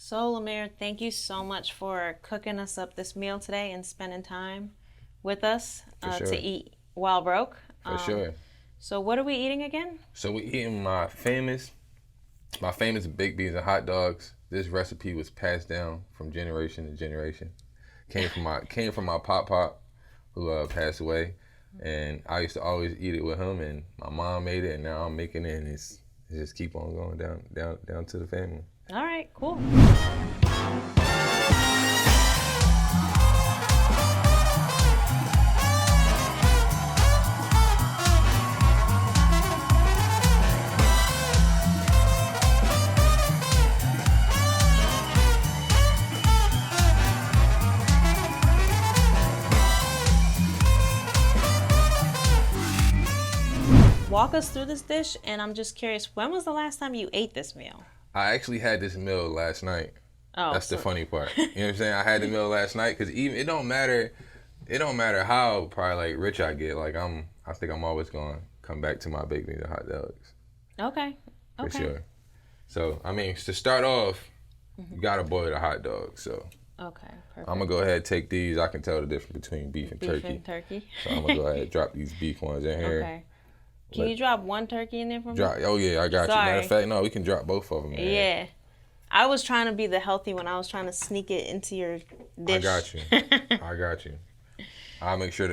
So, Lemeir, thank you so much for cooking us up this meal today and spending time with us For to sure. eat while broke. For sure. So, what are we eating again? So we eating my famous baked beans and hot dogs. This recipe was passed down from generation to generation. Came from my pop who passed away, and I used to always eat it with him. And my mom made it, and now I'm making it, and it just keep on going down to the family. All right, cool. Walk us through this dish, and I'm just curious, when was the last time you ate this meal? I actually had this meal last night. Oh, That's the so funny part. You know what I'm saying? I had the meal last night because even it don't matter how probably like rich I get. Like I think I'm always going to come back to my baked beans and hot dogs okay, for okay, sure. So I mean, to start off, you gotta boil the hot dog. So okay, perfect. I'm gonna go ahead and take these. I can tell the difference between beef and Beef turkey. and turkey. So I'm gonna go ahead and drop these beef ones in here. Okay. Can you drop one turkey in there for me? Oh yeah, I got you. Matter Sorry. of fact, no, we can drop both of them. Man. Yeah. I was trying to be the healthy one. I was trying to sneak it into your dish. I got you. I got you. I'll make sure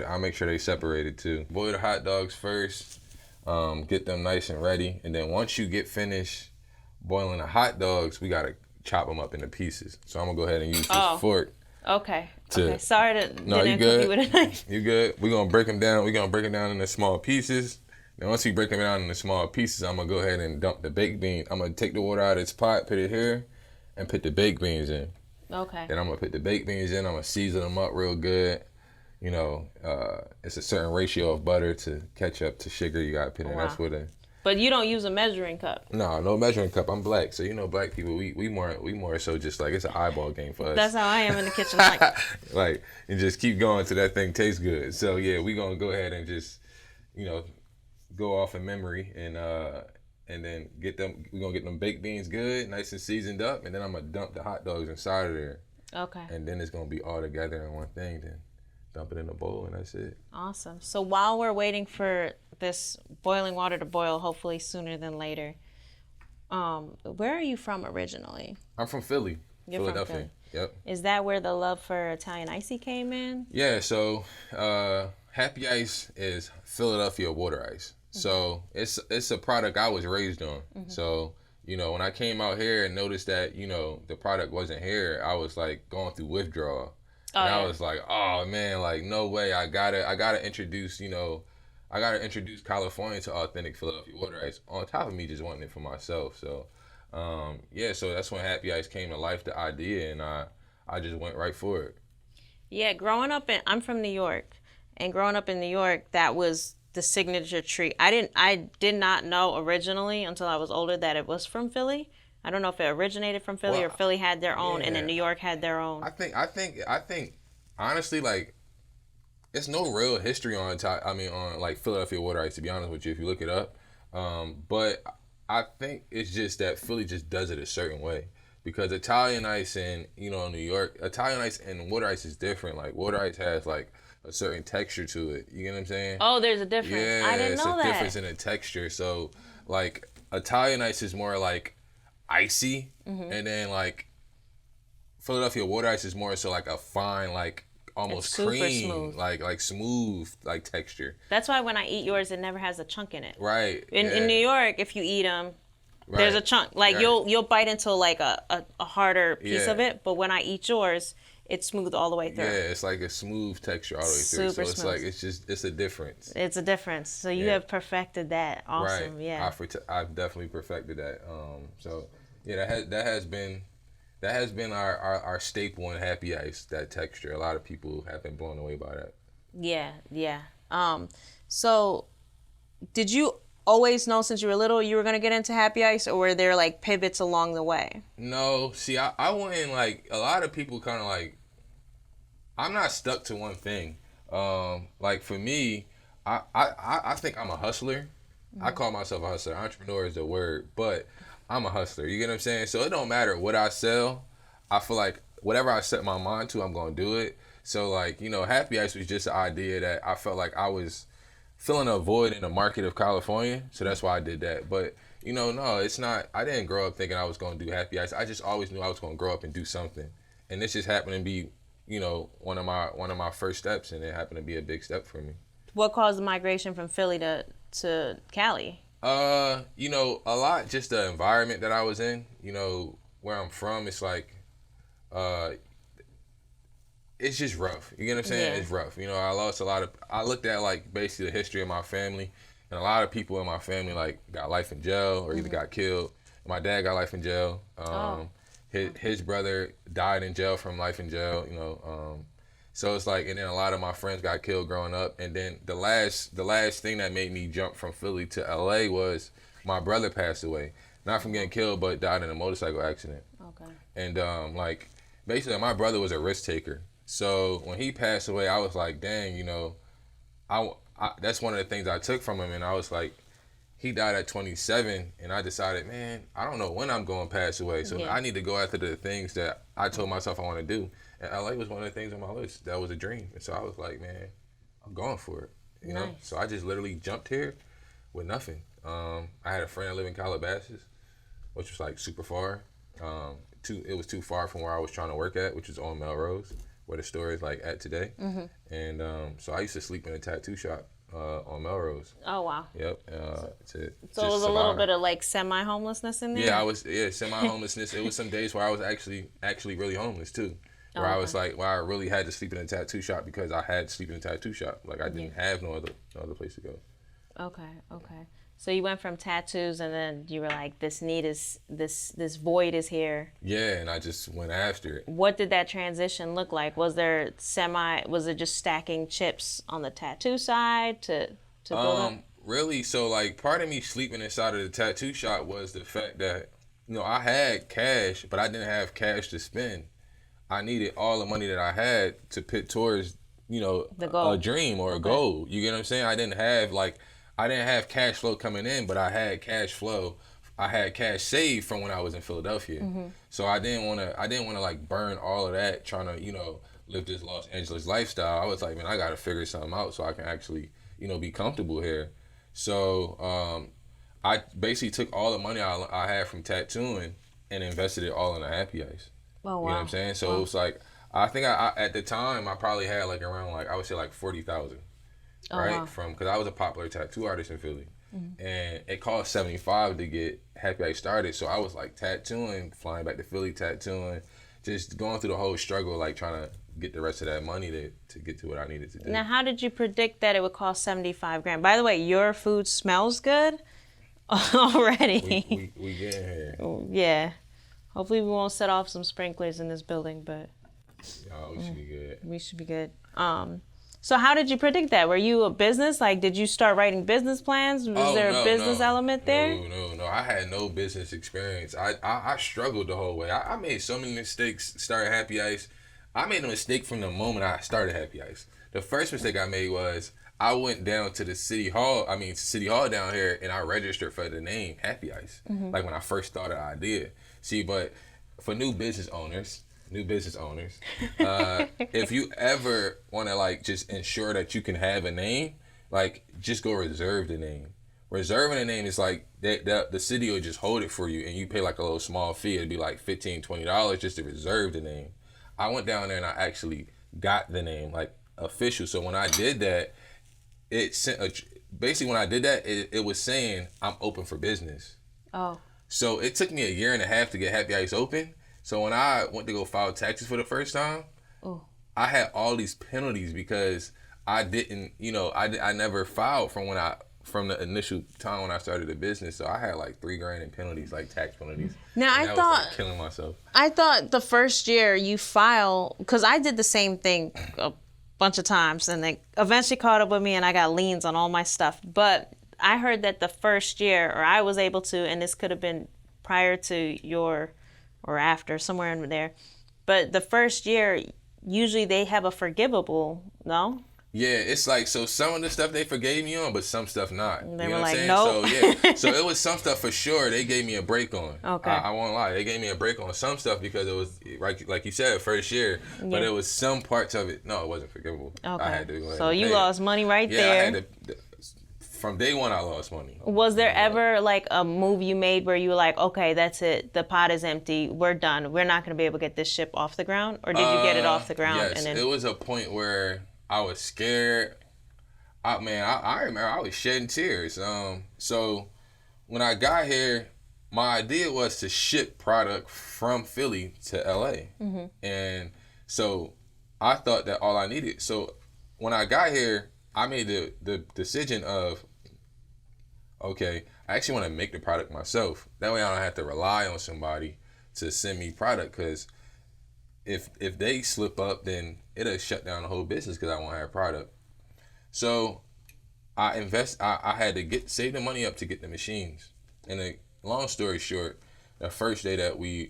they separated too. Boil the hot dogs first. Get them nice and ready, and then once you get finished boiling the hot dogs, we gotta chop them up into pieces. So I'm gonna go ahead and use this fork. Okay. To- Okay. Sorry to No, you didn't cook you good. with a knife. You good? We're gonna break them down. We're gonna break them down into small pieces. Then once we break them down into small pieces, I'm gonna go ahead and dump the baked beans. I'm gonna take the water out of this pot, put it here, and put the baked beans in. Okay. Then I'm gonna put the baked beans in. I'm gonna season them up real good. You know, it's a certain ratio of butter to ketchup to sugar you gotta put in. Wow. That's what it. But you don't use a measuring cup. No measuring cup. I'm black, so you know black people. We more so just like it's an eyeball game for us. That's how I am in the kitchen. Like, Like and just keep going till that thing tastes good. So yeah, we gonna go ahead and just go off in memory and then we're gonna get them baked beans good, nice and seasoned up, and then I'm gonna dump the hot dogs inside of there. okay. And then it's gonna be all together in one thing, then dump it in a bowl and that's it. Awesome. So while we're waiting for this boiling water to boil, hopefully sooner than later, where are you from originally? I'm from Philly. You're from Philadelphia. Philly. Yep. Is that where the love for Italian icy came in? Yeah, so Happy Ice is Philadelphia water ice. So it's a product I was raised on. So, when I came out here and noticed that, the product wasn't here, I was like going through withdrawal. Oh, And yeah. I was like, oh man, like no way. I gotta introduce, California to authentic Philadelphia water ice on top of me just wanting it for myself. So so that's when Happy Ice came to life, the idea, and I just went right for it. Yeah, I'm from New York, and growing up in New York, that was the signature treat. I did not know originally until I was older that it was from Philly. I don't know if it originated from Philly or Philly had their own, and then New York had their own. I think honestly, like, it's no real history on like Philadelphia water ice, to be honest with you, if you look it up. But I think it's just that Philly just does it a certain way. Because Italian ice and, New York, Italian ice and water ice is different. Like, water ice has, like, a certain texture to it. You get what I'm saying? Oh, there's a difference. Yeah, I didn't it's know a that. difference in the texture. So, like, Italian ice is more, like, icy. And then, like, Philadelphia water ice is more so, like, a fine, like, almost It's super cream. smooth. Like smooth, like, texture. That's why when I eat yours, it never has a chunk in it. Right. In New York, if you eat them, there's a chunk. Like, Right. you'll bite into, like, a harder piece Yeah. of it, but when I eat yours, it's smooth all the way through. Yeah, it's like a smooth texture all the way through. Super So it's smooth. like, it's a difference. It's a difference. So you Yeah. have perfected that. Awesome. Right. Yeah. I've definitely perfected that. So yeah, that has been our staple in Happy Ice, that texture. A lot of people have been blown away by that. Yeah, yeah. So did you always know since you were little you were gonna get into Happy Ice, or were there like pivots along the way? No, see, I went in, like, a lot of people kind of like, I'm not stuck to one thing. Like for me, I think I'm a hustler. I call myself a hustler. Entrepreneur is the word, but I'm a hustler. You get what I'm saying? So it don't matter what I sell. I feel like whatever I set my mind to, I'm gonna do it. So like, Happy Ice was just an idea that I felt like I was filling a void in the market of California. So that's why I did that. But no, it's not. I didn't grow up thinking I was gonna do Happy Ice. I just always knew I was gonna grow up and do something. And this just happened to be, one of my first steps, and it happened to be a big step for me. What caused the migration from Philly to Cali? A lot just the environment that I was in. Where I'm from, it's like, uh, it's just rough. You get what I'm saying? Yeah. It's rough. I lost a lot of. I looked at like basically the history of my family, and a lot of people in my family like got life in jail or either got killed. My dad got life in jail. His brother died in jail from life in jail. So it's like, and then a lot of my friends got killed growing up. And then the last thing that made me jump from Philly to LA was my brother passed away. Not from getting killed, but died in a motorcycle accident. Okay. And like basically my brother was a risk taker. So when he passed away, I was like, dang, I that's one of the things I took from him. And I was like, he died at 27, and I decided, man, I don't know when I'm going to pass away. So I need to go after the things that I told myself I want to do. And LA was one of the things on my list. That was a dream. And so I was like, man, I'm going for it. You know? So I just literally jumped here with nothing. I had a friend that lived in Calabasas, which was like super far. It was too far from where I was trying to work at, which is on Melrose, where the store is like at today. And so I used to sleep in a tattoo shop on Melrose. Oh, wow. Yep. So it was a little bit of like semi-homelessness in there? Yeah, semi-homelessness. It was some days where I was actually really homeless too. Where I was like, I really had to sleep in a tattoo shop because I had to sleep in a tattoo shop. Like I didn't have no other place to go. Okay. So you went from tattoos, and then you were like, this void is here. Yeah, and I just went after it. What did that transition look like? Was it just stacking chips on the tattoo side to build up? Really, so like part of me sleeping inside of the tattoo shop was the fact that, I had cash, but I didn't have cash to spend. I needed all the money that I had to put towards, a dream or a goal. You get what I'm saying? I didn't have cash flow coming in, but I had cash flow. I had cash saved from when I was in Philadelphia. So I didn't want to like burn all of that trying to, live this Los Angeles lifestyle. I was like, man, I got to figure something out so I can actually, be comfortable here. So I basically took all the money I had from tattooing and invested it all in a Happy Ice. Oh, wow. You know what I'm saying? So it was like, I think I at the time I probably had like around like, I would say like 40,000. Right? Wow. Because I was a popular tattoo artist in Philly. And it cost $75 to get Happy Ice started. So I was like tattooing, flying back to Philly, tattooing, just going through the whole struggle, like trying to get the rest of that money to get to what I needed to do. Now, how did you predict that it would cost $75,000? By the way, your food smells good already. We getting here. Yeah. Hopefully we won't set off some sprinklers in this building, but we should be good. We should be good. So how did you predict that? Were you a business? Like, did you start writing business plans? Was there a business element there? No. I had no business experience. I struggled the whole way. I made so many mistakes starting Happy Ice. I made a mistake from the moment I started Happy Ice. The first mistake I made was I went down to the city hall down here, and I registered for the name Happy Ice. Like when I first started the idea. See, but for new business owners, if you ever want to like just ensure that you can have a name, like just go reserve the name. Reserving a name is like the city will just hold it for you, and you pay like a little small fee. It'd be like $15-$20 just to reserve the name. I went down there and I actually got the name like official. So when I did that, basically when I did that, it was saying I'm open for business. Oh. So it took me a year and a half to get Happy Ice open. So when I went to go file taxes for the first time, I had all these penalties because I didn't, I never filed from the initial time when I started the business. So I had like $3,000 in penalties, like tax penalties. Now I thought, was like killing myself. I thought the first year you file, because I did the same thing a bunch of times, and they eventually caught up with me, and I got liens on all my stuff. But I heard that the first year, or I was able to, and this could have been prior to your, or after, somewhere in there, but the first year, usually they have a forgivable, no? Yeah, it's like, so some of the stuff they forgave me on, but some stuff not. And they You know were what I'm like, saying? So nope. yeah, so it was some stuff for sure they gave me a break on. Okay. I won't lie, they gave me a break on some stuff because it was like you said, first year, but Yeah. it was some parts of it. No, it wasn't forgivable. I Okay. had to go ahead So and you pay it. lost money right Yeah, I had there. to. From day one, I lost money. Was You there know, like, ever like a move you made where you were like, okay, that's it. The pot is empty. We're done. We're not going to be able to get this ship off the ground? Or did you get it off the ground and yes, then? it was a point where I was scared. I remember I was shedding tears. So when I got here, my idea was to ship product from Philly to LA. And so I thought that all I needed. So when I got here, I made the decision of, okay, I actually want to make the product myself. That way I don't have to rely on somebody to send me product, because if they slip up, then it'll shut down the whole business because I won't have product. So I had to save the money up to get the machines. And a long story short, the first day that we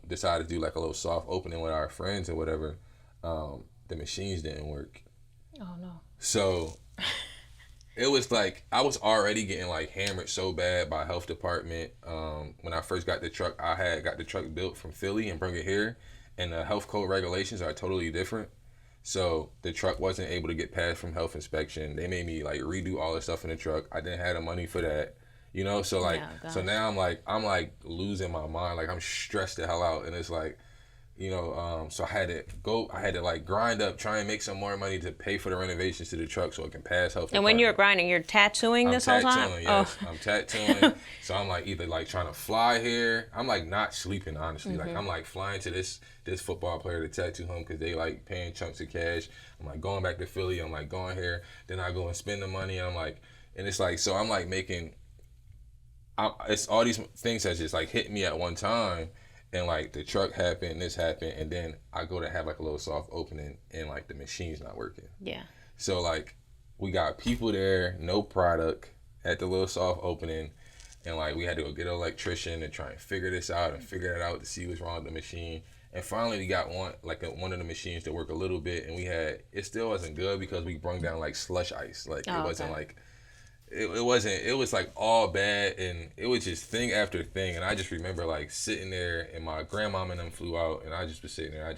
decided to do like a little soft opening with our friends or whatever, the machines didn't work. Oh no. So it was like I was already getting like hammered so bad by health department. When I first got the truck, I had got the truck built from Philly and bring it here, and the health code regulations are totally different. So the truck wasn't able to get passed from health inspection. They made me like redo all the stuff in the truck. I didn't have the money for that, you know. So like, Yeah, so gosh. now I'm like losing my mind. Like I'm stressed the hell out, and it's like, you know, so I had to like grind up, try and make some more money to pay for the renovations to the truck so it can pass health And when you're department. grinding, you're tattooing I'm this whole time? tattooing, Oh. yes. I'm tattooing. So I'm like either like trying to fly here. I'm like not sleeping, honestly. Like I'm like flying to this football player to tattoo him because they like paying chunks of cash. I'm like going back to Philly. I'm like going here. Then I go and spend the money. And I'm like, and it's like, so I'm like making, it's all these things that just like hit me at one time. And like the truck happened, this happened, and then I go to have like a little soft opening, and like the machine's not working. Yeah. So like we got people there, no product at the little soft opening, and like we had to go get an electrician and try and figure this out and figure it out to see what's wrong with the machine. And finally we got one of the machines to work a little bit, and it still wasn't good because we brung down like slush ice. Like it wasn't Okay. like it wasn't, it was like all bad, and it was just thing after thing. And I just remember like sitting there, and my grandmom and them flew out, and I just was sitting there, I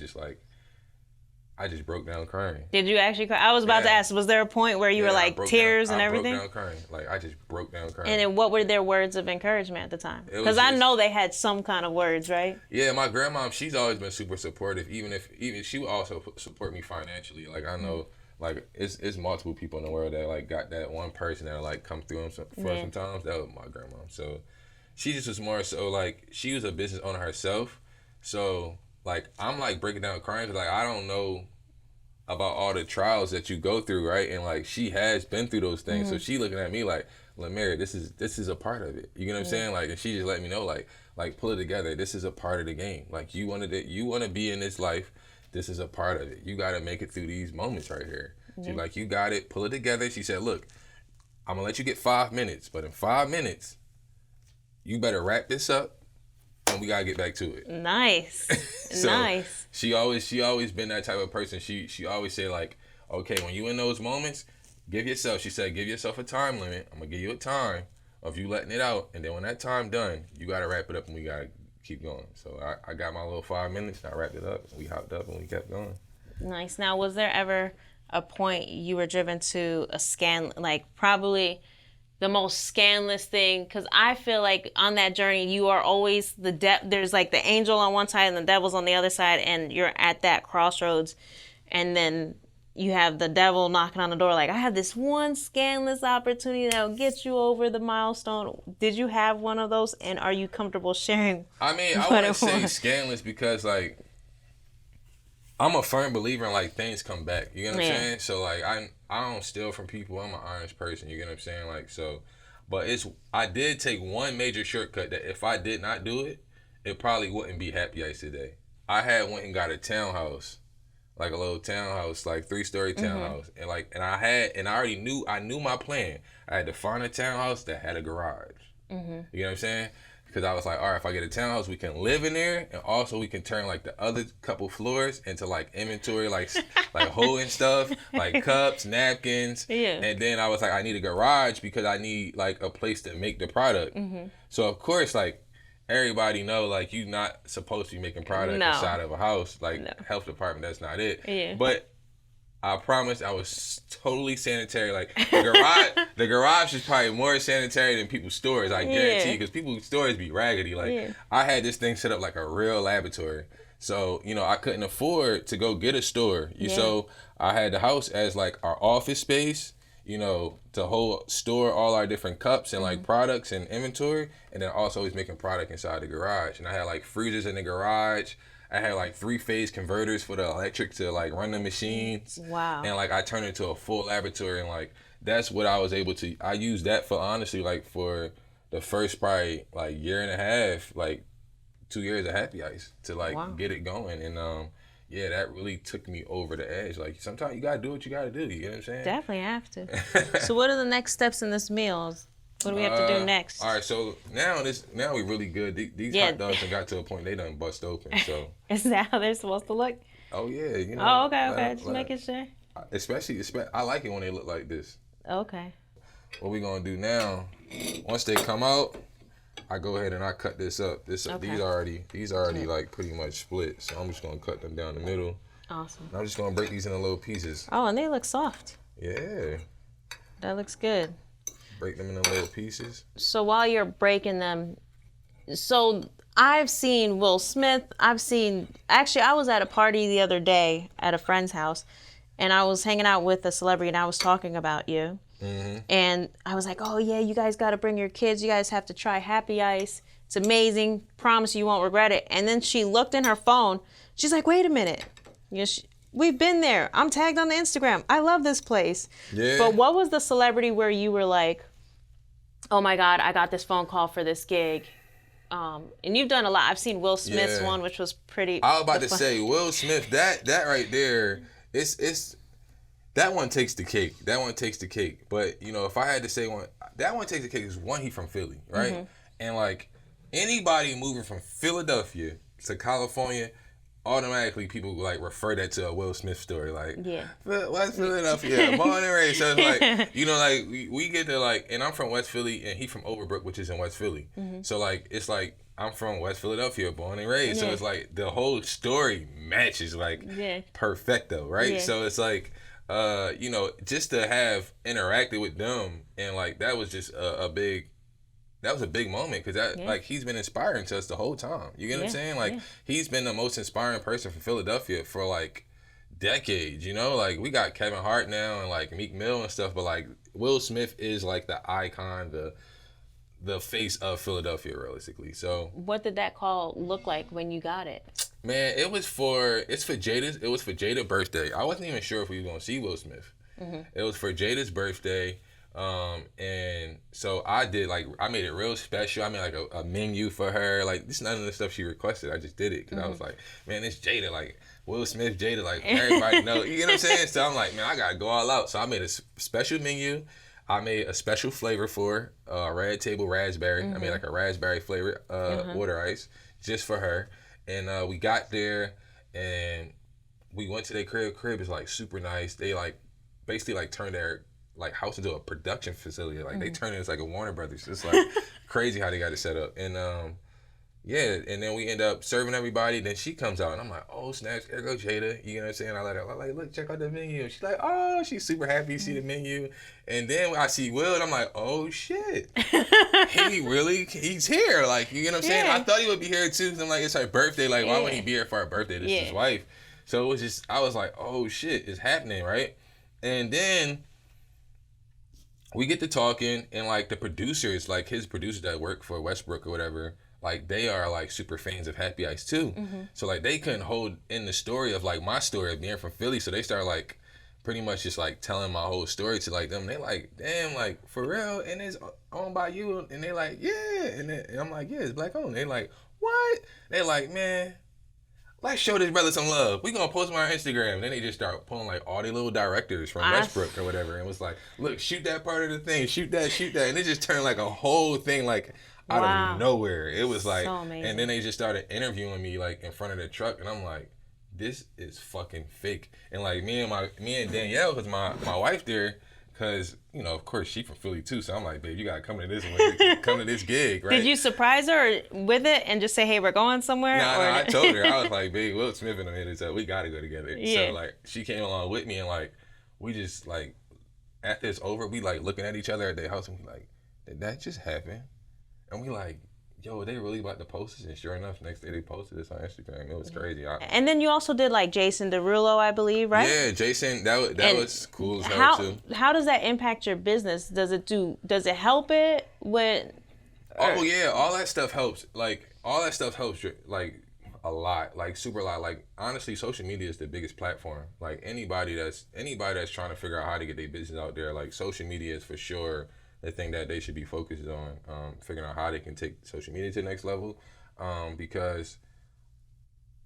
just broke down crying. Did you actually cry? I was about to Yeah. ask, was there a point where you were like tears and I broke everything? down crying. Like I just broke down crying. And then what were their words of encouragement at the time? It was Because I just, know they had some kind of words, right? yeah, my grandma, she's always been super supportive. Even she would also support me financially. Like I know, like it's multiple people in the world that like got that one person that like come through for Yeah. sometimes. That was my grandma. So she just was more so like she was a business owner herself. So like I'm like breaking down crying 'cause, like I don't know about all the trials that you go through, right? And like she has been through those things, so she looking at me like, Lemier, this is a part of it. You know what I'm saying? Like, and she just let me know, like pull it together. This is a part of the game. Like you want to be in this life. This is a part of it. You got to make it through these moments right here. She's like, you got it. Pull it together. She said, look, I'm gonna let you get 5 minutes, but in 5 minutes, you better wrap this up, and we gotta get back to it. Nice. So Nice. she always been that type of person. She always say like, okay, when you in those moments, she said, give yourself a time limit. I'm gonna give you a time of you letting it out, and then when that time done, you gotta wrap it up, and we gotta keep going. So I got my little 5 minutes, and I wrapped it up, and we hopped up, and we kept going. Nice. Now, was there ever a point you were driven to a scan, like probably the most scandalous thing? Because I feel like on that journey, you are always there's like the angel on one side and the devil's on the other side, and you're at that crossroads, and then you have the devil knocking on the door like, I have this one scandalous opportunity that will get you over the milestone. Did you have one of those, and are you comfortable sharing I mean, I what wouldn't it say was? scandalous because like I'm a firm believer in like things come back. You know what I'm Yeah. saying? So like I don't steal from people. I'm an honest person. You get what I'm saying? Like so, but I did take one major shortcut that if I did not do it, it probably wouldn't be Happy Ice today. I had went and got a townhouse, like a little townhouse, like 3-story townhouse, and I knew my plan. I had to find a townhouse that had a garage. You know what I'm saying? because I was like, all right, if I get a townhouse, we can live in there, and also we can turn like the other couple floors into like inventory, like holding stuff, like cups, napkins. Yeah. And then I was like, I need a garage because I need like a place to make the product. So of course, like everybody know, like you not supposed to be making product No. inside of a house, like No. health department. That's not it. Yeah. But I promise I was totally sanitary. Like the garage is probably more sanitary than people's stores. I guarantee, because people's stores be raggedy. Like I had this thing set up like a real laboratory. So I couldn't afford to go get a store. So I had the house as like our office space. To store all our different cups and like products and inventory, and then also was making product inside the garage. And I had like freezers in the garage. I had like 3-phase converters for the electric to like run the machines. Wow. And like I turned it into a full laboratory, and like that's what I was able to. I used that for honestly like for the first probably like year and a half, like 2 years of Happy Ice to like get it going. And that really took me over the edge. Like sometimes you gotta do what you gotta do. You know what I'm saying? Definitely have to. So what are the next steps in this meal? What do we have to do next? All right, so now we really good. These hot dogs have got to a point they done bust open. So is that how they're supposed to look? Oh yeah, Oh, okay. Just making sure. Especially, I like it when they look like this. Okay. What we gonna do now? Once they come out, I go ahead and I cut this up. These already like pretty much split. So I'm just gonna cut them down the middle. Awesome. And I'm just gonna break these into little pieces. Oh, and they look soft. Yeah. That looks good. Break them into little pieces. So while you're breaking them, so I've seen Will Smith. I was at a party the other day at a friend's house, and I was hanging out with a celebrity, and I was talking about you. And I was like, oh yeah, you guys got to bring your kids. You guys have to try Happy Ice. It's amazing. Promise you won't regret it. And then she looked in her phone. She's like, wait a minute. We've been there. I'm tagged on the Instagram. I love this place. Yeah. But what was the celebrity where you were like, oh my God, I got this phone call for this gig? And you've done a lot. I've seen Will Smith's one, which was pretty. I was about to say Will Smith. That right there, it's that one takes the cake. That one takes the cake. But if I had to say one, that one takes the cake. Is one, he from Philly, right? And like anybody moving from Philadelphia to California, automatically people like refer that to a Will Smith story. Like, West Philadelphia, born and raised. So it's like, we get to like, and I'm from West Philly and he from Overbrook, which is in West Philly. So like, it's like, I'm from West Philadelphia, born and raised. So it's like the whole story matches like perfecto, right? So it's like, just to have interacted with them and like, that was just a big moment because like he's been inspiring to us the whole time. You get what I'm saying? Like he's been the most inspiring person for Philadelphia for like decades. Like we got Kevin Hart now and like Meek Mill and stuff, but like Will Smith is like the icon, the face of Philadelphia, realistically. So what did that call look like when you got it? Man, it was for Jada's birthday. I wasn't even sure if we were gonna see Will Smith. It was for Jada's birthday. And so I made it real special. I made like a menu for her. Like this is none of the stuff she requested. I just did it because I was like, man, it's Jada. Like Will Smith, Jada. Like everybody know. You know what I'm saying? So I'm like, man, I gotta go all out. So I made a special menu. I made a special flavor for Red Table Raspberry. I made like a raspberry flavor water ice just for her. And we got there and we went to their crib. Crib is like super nice. They like basically like turned their like house into a production facility. Like they turned it into like a Warner Brothers. It's like crazy how they got it set up. And and then we end up serving everybody. Then she comes out and I'm like, oh snaps, there go Jada. You know what I'm saying? I let her, I'm like, look, check out the menu. She's like, oh, she's super happy to see the menu. And then I see Will and I'm like, oh shit. He's here. Like, you know what I'm saying? I thought he would be here too. I'm like, it's her birthday. Like, why would he be here for her birthday? This is his wife. So it was just, I was like, oh shit, it's happening, right? And then we get to talking and like the producers, like his producers that work for Westbrook or whatever, like they are like super fans of Happy Ice too. So like they couldn't hold in the story of like my story of being from Philly. So they started like pretty much just like telling my whole story to like them. They like, damn, like for real, and it's owned by you. And they like, yeah. And I'm like, yeah, it's black owned. They like, what? They like, man, let's show this brother some love. We gonna post him on our Instagram. And then they just start pulling like all the little directors from Westbrook or whatever. And it was like, look, shoot that part of the thing. Shoot that. And it just turned like a whole thing. Like out Wow. of nowhere. It was like, So amazing. and then they just started interviewing me like in front of the truck, and I'm like, this is fucking fake. And like me and Danielle, cause my wife there, cause you know of course she from Philly too, so I'm like, babe, you gotta come to this gig, right? Did you surprise her with it and just say, hey, we're going somewhere? Nah, I told her, I was like, babe, Will Smith and them hit us up, we gotta go together. Yeah. So like she came along with me, and like we just like after it's over, we like looking at each other at their house, and we like, did that just happen? And we like, yo, they really about to post this? And sure enough, next day they posted this on Instagram. It was crazy. And then you also did like Jason Derulo, I believe, right? Yeah, Jason, that was cool as hell too. How does that impact your business? Does it help it with? Oh yeah, all that stuff helps. Like all that stuff helps like a lot, like super a lot. Like honestly, social media is the biggest platform. Like anybody that's trying to figure out how to get their business out there, like social media is for sure the thing that they should be focused on, figuring out how they can take social media to the next level. Because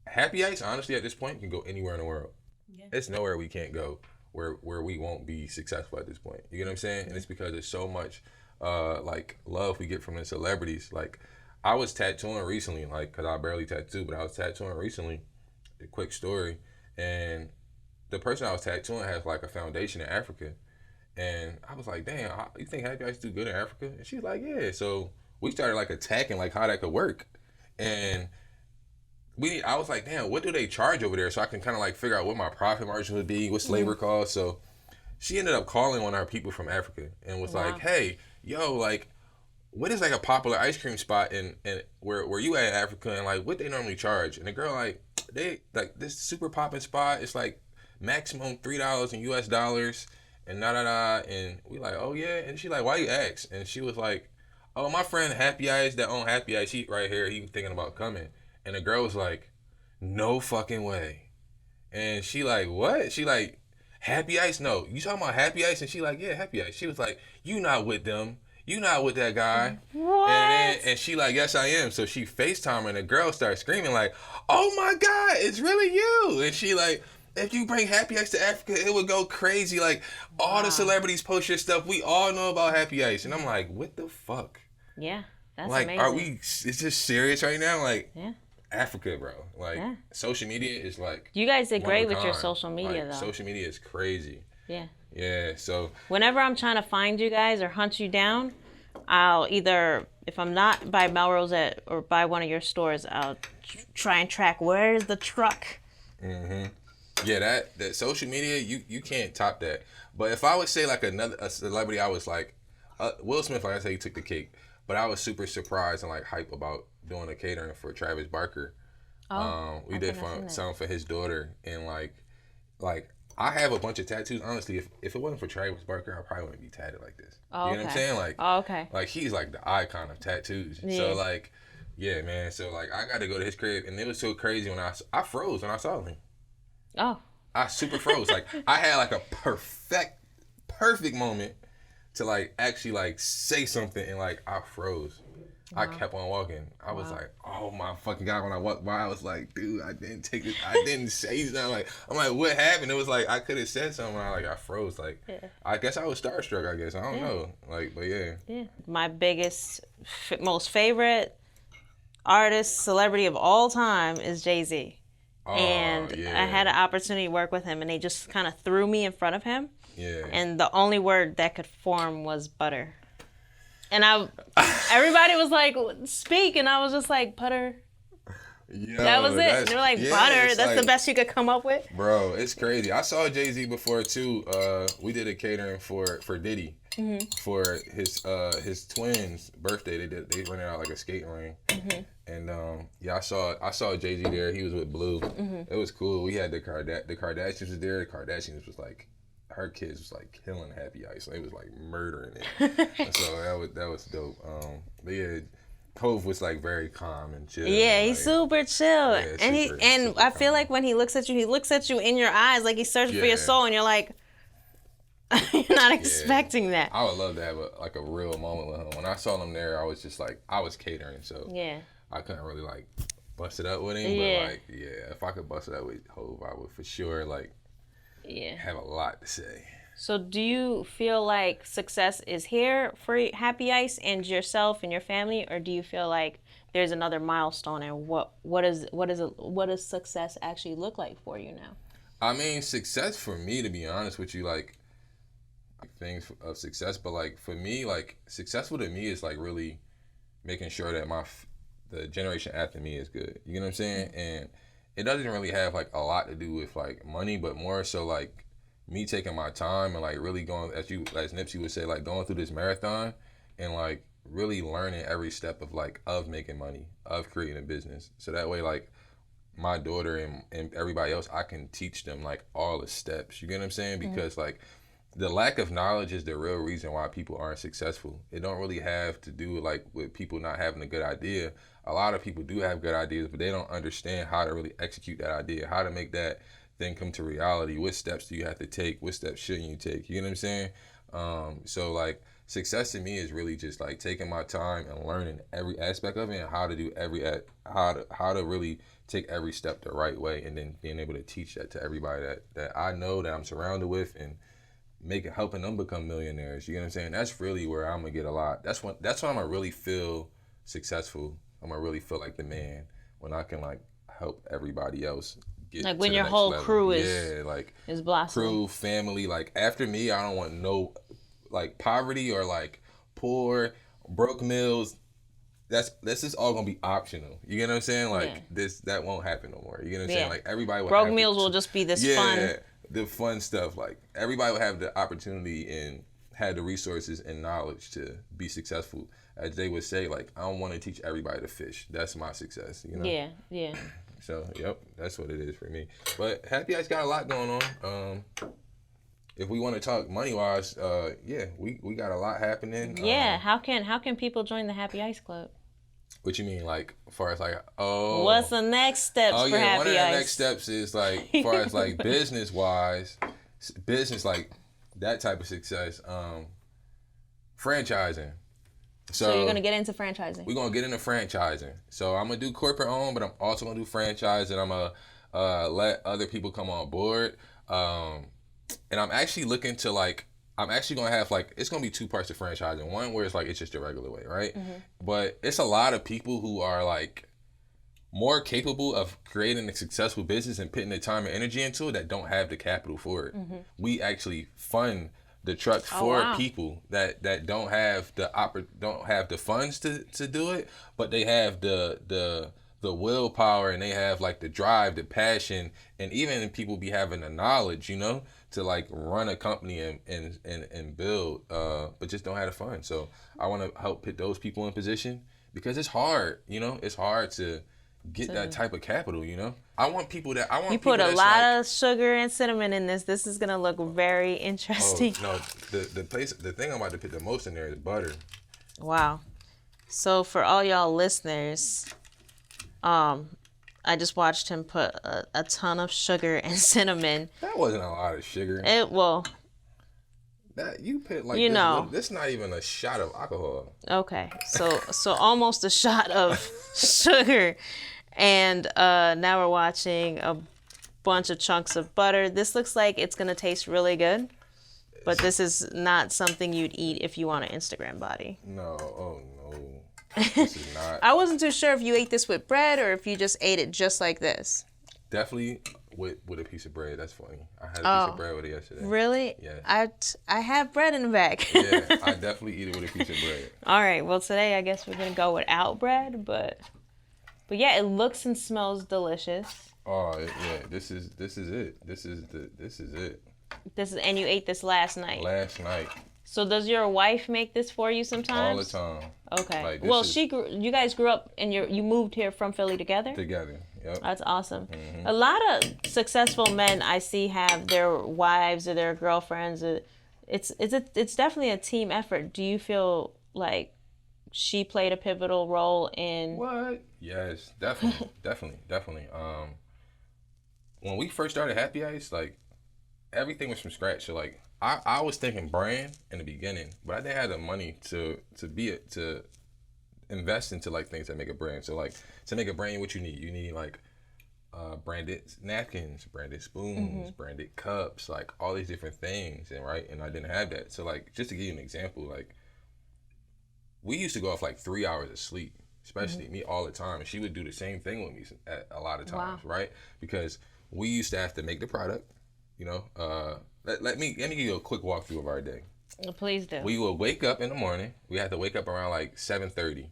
Happy Ice, honestly, at this point, can go anywhere in the world. Yeah. It's nowhere we can't go where we won't be successful at this point. You get what I'm saying? Mm-hmm. And it's because there's so much like love we get from the celebrities. Like I was tattooing recently, like because I barely tattoo, but I was tattooing recently. A quick story, and the person I was tattooing has like a foundation in Africa. And I was like, damn, you think Happy Ice do good in Africa? And she's like, yeah. So we started like attacking like how that could work. And I was like, damn, what do they charge over there? So I can kind of like figure out what my profit margin would be, what's labor cost. So she ended up calling one of our people from Africa and was like, hey, yo, like, what is like a popular ice cream spot in where you at in Africa, and like what they normally charge? And the girl like, they like this super popping spot, it's like maximum $3 in US dollars. And and we like, oh yeah, and she like, why you ask? And she was like, oh, my friend Happy Ice that own Happy Ice, he right here, he was thinking about coming. And the girl was like, no fucking way. And she like, what? She like, Happy Ice? No, you talking about Happy Ice? And she like, yeah, Happy Ice. She was like, you not with them, you not with that guy. What? And she like, yes I am. So she FaceTime her, and the girl starts screaming like, oh my God, it's really you. And she like, if you bring Happy Ice to Africa, it would go crazy. Like, all the celebrities post your stuff. We all know about Happy Ice. And I'm like, what the fuck? Yeah, that's like, amazing. Is this serious right now? Like, yeah. Africa, bro. Like, social media is like... You guys did great with your social media, like, though. Social media is crazy. Yeah. Yeah, so... Whenever I'm trying to find you guys or hunt you down, I'll either... If I'm not by Melrose or by one of your stores, I'll try and track where's the truck. Mm-hmm. Yeah, that social media, you can't top that. But if I would say like a celebrity, I was like, Will Smith, like I said, he took the cake. But I was super surprised and like hype about doing a catering for Travis Barker. We did something for his daughter, and like I have a bunch of tattoos. Honestly, if it wasn't for Travis Barker, I probably wouldn't be tatted like this. Oh, you know what I'm saying? Like, okay. Like he's like the icon of tattoos. Yeah. So like, yeah, man. So like, I got to go to his crib, and it was so crazy when I froze when I saw him. Oh. I super froze. Like I had like a perfect moment to like actually like say something, and like I froze. Wow. I kept on walking. I was like, oh my fucking God. When I walked by, I was like, dude, I didn't take this. I didn't say something. I'm like, what happened? It was like, I could have said something. I froze. Like, I guess I was starstruck, I guess. I don't know. Like, but yeah. Yeah. My biggest, most favorite artist, celebrity of all time is Jay-Z. Oh, and I had an opportunity to work with him, and they just kind of threw me in front of him. Yeah. And the only word that could form was butter. And everybody was like, speak, and I was just like, butter. Yo, that was it. And they were like, butter. That's like, the best you could come up with. Bro, it's crazy. I saw Jay-Z before too. We did a catering for Diddy for his twins' birthday. They rented out like a skating ring. And I saw Jay-Z there. He was with Blue. It was cool. We had the Kardashians was there. The Kardashians was like, her kids was like killing Happy Ice. They was like murdering it. So that was dope. But yeah, Hov was like very calm and chill. Yeah, he's super chill. Yeah, and I feel like when he looks at you in your eyes, like he's searching for your soul, and you're like, you're not expecting that. I would love to have a real moment with him. When I saw him there, I was just like, I was catering, so I couldn't really like bust it up with him. But like, if I could bust it up with Hov, I would for sure like have a lot to say. So do you feel like success is here for Happy Ice and yourself and your family, or do you feel like there's another milestone, and what does success actually look like for you now? I mean, success for me, to be honest with you, like things of success, but like for me, like successful to me is like really making sure that the generation after me is good. You know what I'm saying? And it doesn't really have like a lot to do with like money, but more so like me taking my time and like really going, as Nipsey would say, like going through this marathon and like really learning every step of making money, of creating a business. So that way, like my daughter and everybody else, I can teach them like all the steps. You get what I'm saying? Because like the lack of knowledge is the real reason why people aren't successful. It don't really have to do with people not having a good idea. A lot of people do have good ideas, but they don't understand how to really execute that idea, how to make that thing come to reality. What steps do you have to take? What steps shouldn't you take? You know what I'm saying? So like success to me is really just like taking my time and learning every aspect of it and how to do how to really take every step the right way, and then being able to teach that to everybody that I know, that I'm surrounded with, and helping them become millionaires. You know what I'm saying? That's really where I'm gonna get a lot. That's when I'm gonna really feel successful. I'm gonna really feel like the man when I can like help everybody else get Like to when the your next whole level. crew Yeah, like is blossoming. crew, family. Like after me, I don't want no like poverty or like poor, broke meals. This is all gonna be optional. You get what I'm saying? Like Yeah. that won't happen no more. You get what I'm saying? Yeah. Like everybody will Broke have meals will just be this fun. the fun stuff. Like everybody will have the opportunity and had the resources and knowledge to be successful. As they would say, like I don't want to teach everybody to fish. That's my success. You know? Yeah, yeah. So yep, that's what it is for me. But Happy Ice got a lot going on. If we want to talk money wise, yeah, we got a lot happening. Yeah. How can people join the Happy Ice Club? What you mean, like, as far as like, What's the next steps for yeah, one of Happy the Ice? next steps is like, as far as like business wise, business like that type of success, franchising. So you're gonna get into franchising. We're gonna get into franchising. So I'm gonna do corporate owned, but I'm also gonna do franchise, and I'm gonna let other people come on board. And I'm actually looking to like, I'm actually gonna have like, it's gonna be two parts to franchising. One where it's like it's just the regular way, right? But it's a lot of people who are like more capable of creating a successful business and putting their time and energy into it that don't have the capital for it. We actually fund the trucks for people that don't have the funds to do it, but they have the willpower, and they have like the drive, the passion, and even people be having the knowledge, you know, to like run a company and build, but just don't have the funds. So I want to help put those people in position, because it's hard, you know, it's hard to get that type of capital, you know. I want You put a lot of sugar and cinnamon in this. This is gonna look very interesting. Oh no, the thing I'm about to put the most in there is butter. Wow. So for all y'all listeners, I just watched him put a ton of sugar and cinnamon. That wasn't a lot of sugar. That you put like, you know, this not even a shot of alcohol. Okay, so almost a shot of sugar, and now we're watching a bunch of chunks of butter. This looks like it's gonna taste really good, but this is not something you'd eat if you want an Instagram body. No, oh no, this is not. I wasn't too sure if you ate this with bread or if you just ate it just like this. Definitely with a piece of bread. That's funny. I had a piece of bread with it yesterday. Really? Yeah. I have bread in the bag. Yeah, I definitely eat it with a piece of bread. All right. Well, today I guess we're gonna go without bread, but yeah, it looks and smells delicious. Oh yeah, this is it. This is it. And you ate this last night. Last night. So does your wife make this for you sometimes? All the time. Okay. Like, well, you guys grew up and you moved here from Philly together? Together. Yep. That's awesome. A lot of successful men I see have their wives or their girlfriends. It's definitely a team effort. Do you feel like she played a pivotal role in what? Yes, definitely. definitely. When we first started Happy Ice, like everything was from scratch. So like I was thinking brand in the beginning, but I didn't have the money to invest into like things that make a brand. So like to make a brand, what you need like branded napkins, branded spoons, branded cups, like all these different things, and and I didn't have that. So like, just to give you an example, like we used to go off like 3 hours of sleep, especially me all the time, and she would do the same thing with me at a lot of times, right? Because we used to have to make the product, you know. Let me give you a quick walkthrough of our day. Please do. We would wake up in the morning. We had to wake up around like 7:30,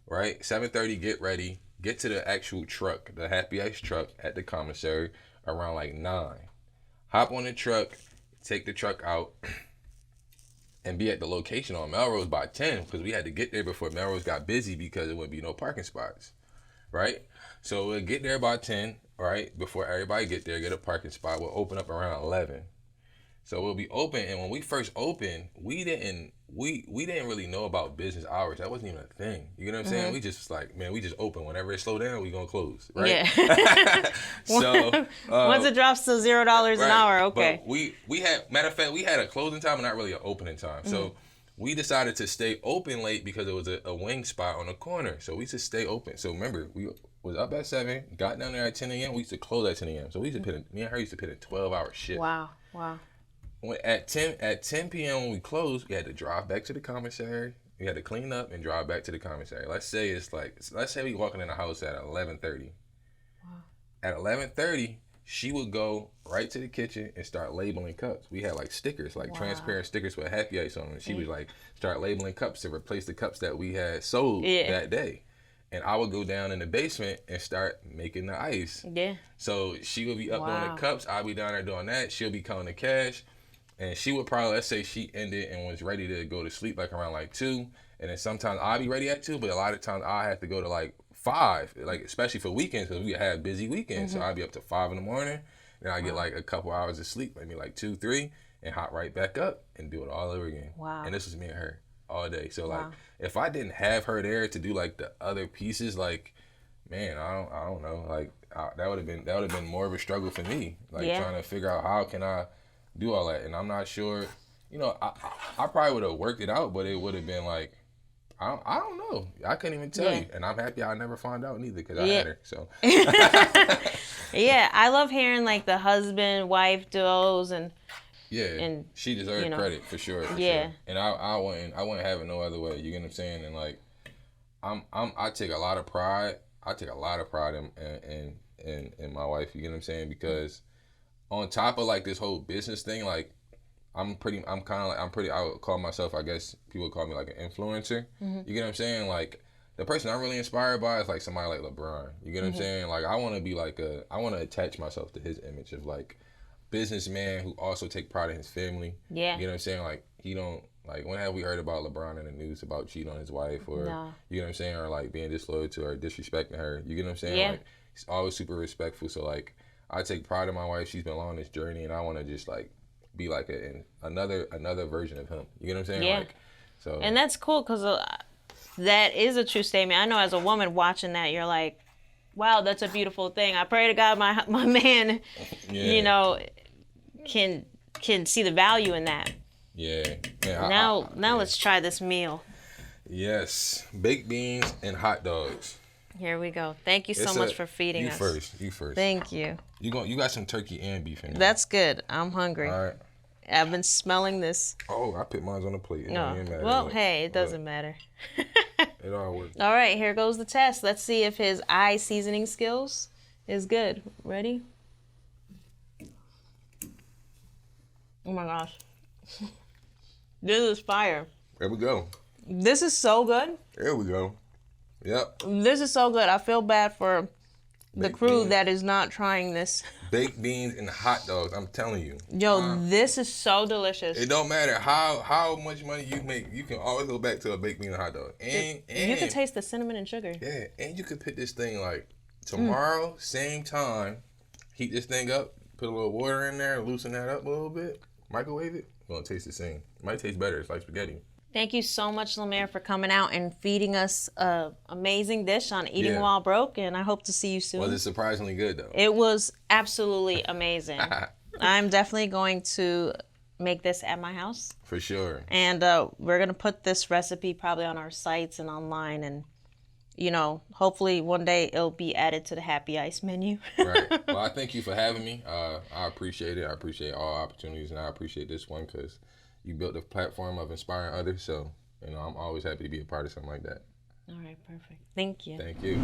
right? 7:30, get ready, get to the actual truck, the Happy Ice truck at the commissary around like 9. Hop on the truck, take the truck out, and be at the location on Melrose by 10 because we had to get there before Melrose got busy because there wouldn't be no parking spots, right? So we'll get there by 10, right? Before everybody get there, get a parking spot. We'll open up around 11. So we'll be open, and when we first opened, we didn't really know about business hours. That wasn't even a thing. You know what I'm saying? We just was like, man, we just open. Whenever it slow down, we gonna close, right? Yeah. So once it drops to $0 an hour, okay. But we had, matter of fact, we had a closing time and not really an opening time. So we decided to stay open late because it was a wing spot on the corner. So we just stay open. So remember, we was up at 7, got down there at 10 a.m. We used to close at 10 a.m. So we used to me and her used to put in 12-hour shift. Wow. At 10 p.m. when we closed, we had to drive back to the commissary. We had to clean up and drive back to the commissary. Let's say we walking in the house at 11:30. Wow. At 11:30, she would go right to the kitchen and start labeling cups. We had like stickers, like transparent stickers with Happy Ice on them. She would like start labeling cups to replace the cups that we had sold that day. And I would go down in the basement and start making the ice. Yeah. So she would be up doing the cups. I'd be down there doing that. She'll be counting the cash. And she would probably, let's say she ended and was ready to go to sleep like around like 2. And then sometimes I'll be ready at 2, but a lot of times I have to go to like 5, like especially for weekends because we have busy weekends. So I'll be up to 5 in the morning. Then I get like a couple hours of sleep, maybe like 2, 3, and hop right back up and do it all over again. Wow. And this was me and her all day. So like if I didn't have her there to do like the other pieces, like, man, I don't know. Like that would have been more of a struggle for me. Like trying to figure out how can I do all that, and I'm not sure. You know, I probably would have worked it out, but it would have been like, I don't know. I couldn't even tell you, and I'm happy I never found out neither because I had her. So. Yeah, I love hearing like the husband wife duos and. Yeah, and she deserves credit for sure. Sure. And I wouldn't have it no other way. You get what I'm saying? And like, I take a lot of pride. I take a lot of pride in my wife. You get what I'm saying? Because on top of like this whole business thing, like I would call myself, I guess people would call me like an influencer. You get what I'm saying? Like the person I'm really inspired by is like somebody like LeBron. You get what I'm saying? Like I want to be like I want to attach myself to his image of like businessman who also take pride in his family. Yeah. You know what I'm saying? Like he don't, like when have we heard about LeBron in the news about cheating on his wife or you know what I'm saying, or like being disloyal to her or disrespecting her. You get what I'm saying? Yeah. Like he's always super respectful. So like I take pride in my wife. She's been along this journey and I want to just like be like another version of him. You get what I'm saying? Yeah. Like, so. And that's cool because that is a true statement. I know as a woman watching that, you're like, wow, that's a beautiful thing. I pray to God my man, you know, can see the value in that. Yeah. Now let's try this meal. Yes, baked beans and hot dogs. Here we go. Thank you so much for feeding us. You first. Thank you. You got some turkey and beef in there. That's good. I'm hungry. All right. I've been smelling this. Oh, I put mine on the plate. No. Well, hey, it doesn't matter. It all works. All right, here goes the test. Let's see if his eye seasoning skills is good. Ready? Oh my gosh. This is fire. There we go. This is so good. There we go. Yep. This is so good. I feel bad for the crew that is not trying this. Baked beans and hot dogs. I'm telling you. Yo, this is so delicious. It don't matter how much money you make. You can always go back to a baked bean and hot dog. And you can taste the cinnamon and sugar. Yeah, and you could put this thing like tomorrow, same time, heat this thing up, put a little water in there, loosen that up a little bit, microwave it. It's gonna taste the same. It might taste better. It's like spaghetti. Thank you so much, Lemeir, for coming out and feeding us an amazing dish on Eating While Broke, and I hope to see you soon. Was it surprisingly good, though? It was absolutely amazing. I'm definitely going to make this at my house. For sure. And we're going to put this recipe probably on our sites and online, and you know, hopefully one day it'll be added to the happy ice menu. Right. Well, I thank you for having me. I appreciate it. I appreciate all opportunities, and I appreciate this one because you built a platform of inspiring others. So, I'm always happy to be a part of something like that. All right, perfect. Thank you. Thank you.